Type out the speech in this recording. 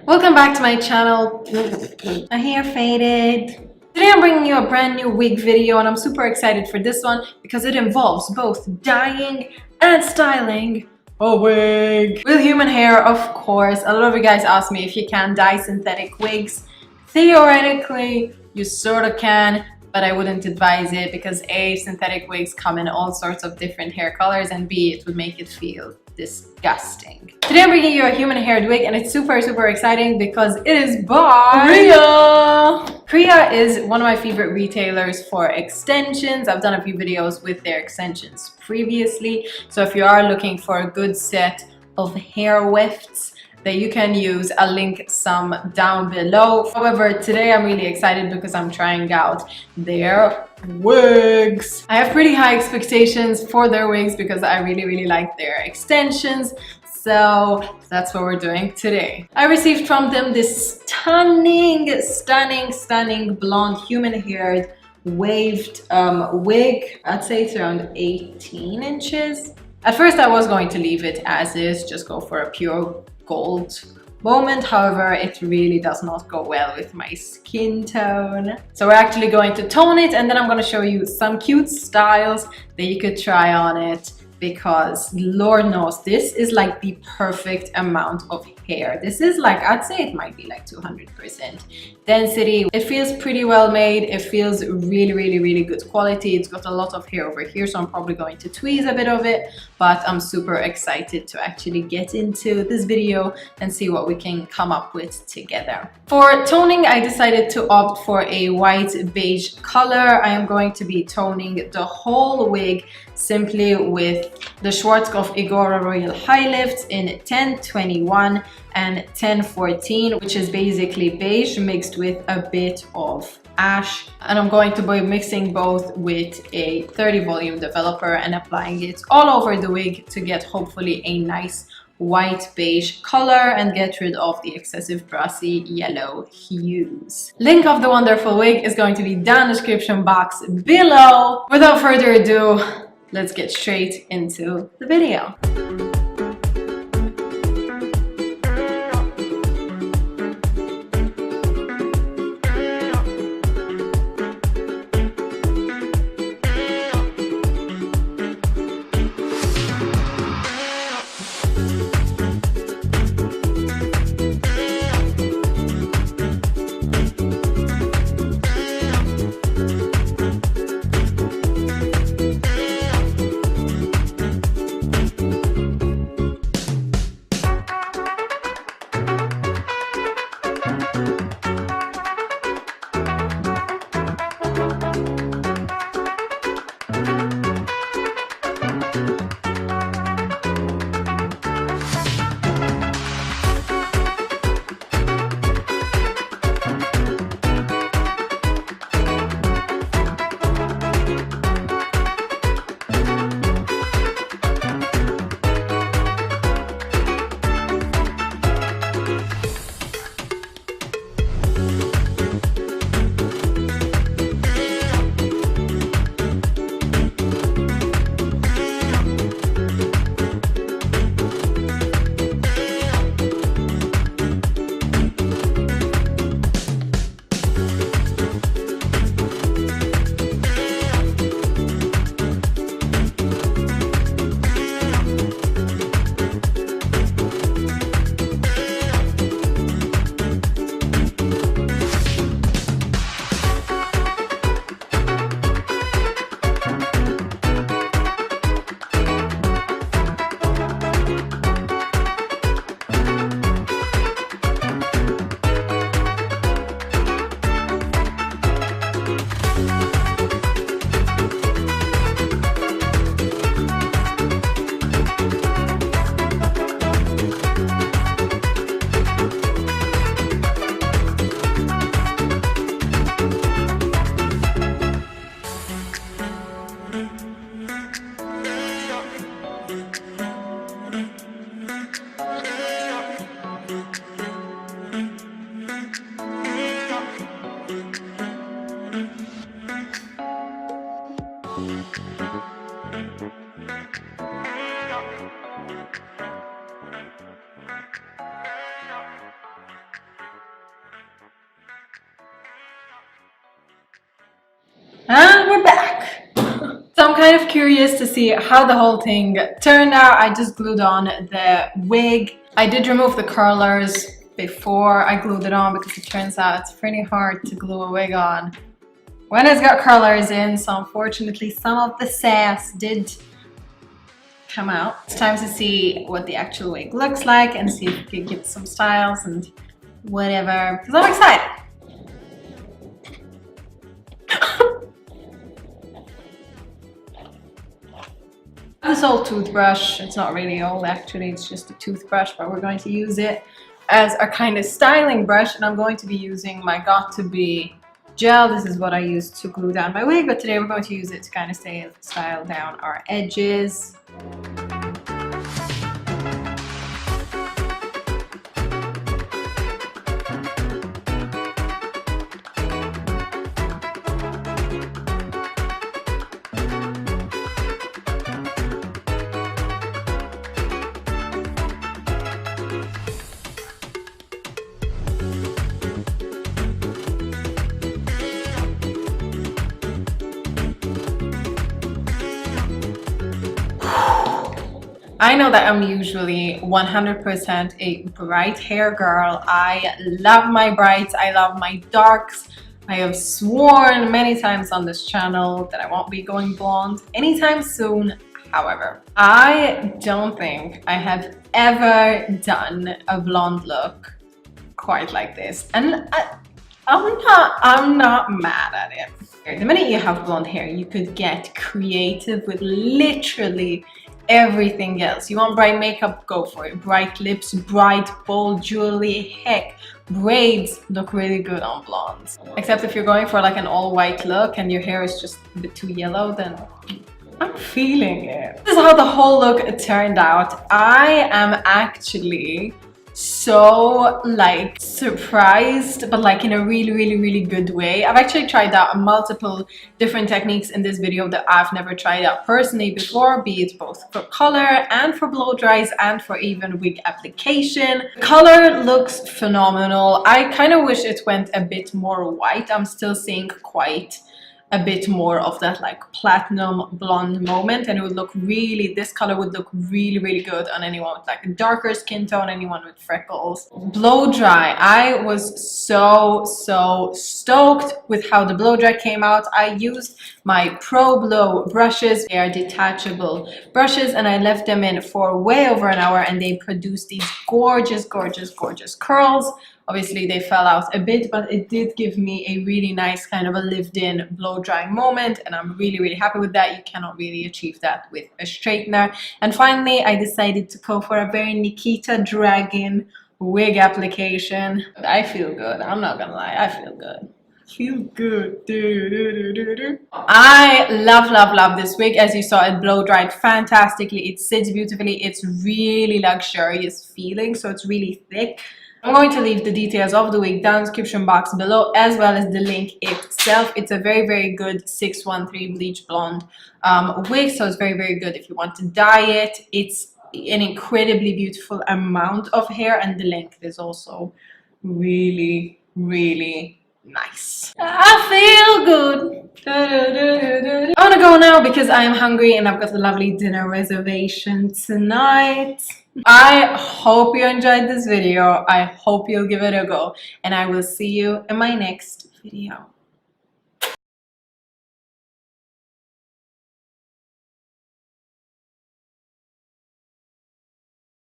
Welcome back to my channel. My hair faded. Today I'm bringing you a brand new wig video and I'm super excited for this one because it involves both dyeing and styling a wig. With human hair, of course. A lot of you guys ask me if you can dye synthetic wigs. Theoretically, you sort of can, but I wouldn't advise it because A, synthetic wigs come in all sorts of different hair colors, and B, it would make it feel disgusting. Today I'm bringing you a human haired wig and it's super exciting because it is by Kriyya! Kriyya is one of my favorite retailers for extensions. I've done a few videos with their extensions previously, so if you are looking for a good set of hair wefts that you can use, I'll link some down below. However, today I'm really excited because I'm trying out their wigs. I have pretty high expectations for their wigs because I really like their extensions. So that's what we're doing today. I received from them this stunning blonde human-haired waved wig. I'd say it's around 18 inches. At first I was going to leave it as is, just go for a pure gold moment. However, it really does not go well with my skin tone. So we're actually going to tone it, and then I'm going to show you some cute styles that you could try on it, because Lord knows this is like the perfect amount of hair. This is like, I'd say it might be like 200% density. It feels pretty well made. It feels really good quality. It's got a lot of hair over here, so I'm probably going to tweeze a bit of it, but I'm super excited to actually get into this video and see what we can come up with together. For toning, I decided to opt for a white beige color. I am going to be toning the whole wig simply with the Schwarzkopf Igora Royal High Lift in 1021 and 1014, which is basically beige mixed with a bit of ash. And I'm going to be mixing both with a 30 volume developer and applying it all over the wig to get hopefully a nice white beige color and get rid of the excessive brassy yellow hues. Link of the wonderful wig is going to be down the description box below. Without further ado, let's get straight into the video. kind of curious to see how the whole thing turned out. I just glued on the wig. I did remove the curlers before I glued it on because it turns out it's pretty hard to glue a wig on when it's got curlers in, so unfortunately some of the sass did come out. It's time to see what the actual wig looks like and see if we can get some styles and whatever, because I'm excited. This old toothbrush, it's not really old actually, it's just a toothbrush, but we're going to use it as a kind of styling brush, and I'm going to be using my Got2b gel. This is what I use to glue down my wig, but today we're going to use it to kind of style down our edges. I know that I'm usually 100% a bright hair girl. I love my brights, I love my darks. I have sworn many times on this channel that I won't be going blonde anytime soon. However, I don't think I have ever done a blonde look quite like this. And I'm not mad at it. The minute you have blonde hair, you could get creative with literally everything else. You want bright makeup, go for it. Bright lips, bright bold jewelry, heck, braids look really good on blondes. Except if you're going for like an all white look and your hair is just a bit too yellow, then I'm feeling it. This is how the whole look turned out. I am actually so like surprised, but like in a really good way. I've actually tried out multiple different techniques in this video that I've never tried out personally before, be it both for color and for blow dries and for even wig application. The color looks phenomenal. I kind of wish it went a bit more white. I'm still seeing quite a bit more of that like platinum blonde moment, and it would look really, this color would look really good on anyone with like a darker skin tone, anyone with freckles. Blow dry, I was so stoked with how the blow dry came out. I used my Pro Blow brushes. They are detachable brushes, and I left them in for way over an hour, and they produced these gorgeous curls. Obviously they fell out a bit, but it did give me a really nice kind of a lived-in blow dry moment, and I'm really happy with that. You cannot really achieve that with a straightener. And finally, I decided to go for a very Nikita Dragon wig application. I feel good, I'm not gonna lie, I feel good. Feel good. I love this wig. As you saw, it blow dried fantastically. It sits beautifully. It's really luxurious feeling, so it's really thick. I'm going to leave the details of the wig down in the description box below, as well as the link itself. It's a very good 613 bleach blonde wig, so it's very good if you want to dye it. It's an incredibly beautiful amount of hair, and the length is also really nice. I feel good. I want to go now because I am hungry and I've got a lovely dinner reservation tonight. I hope you enjoyed this video. I hope you'll give it a go, and I will see you in my next video.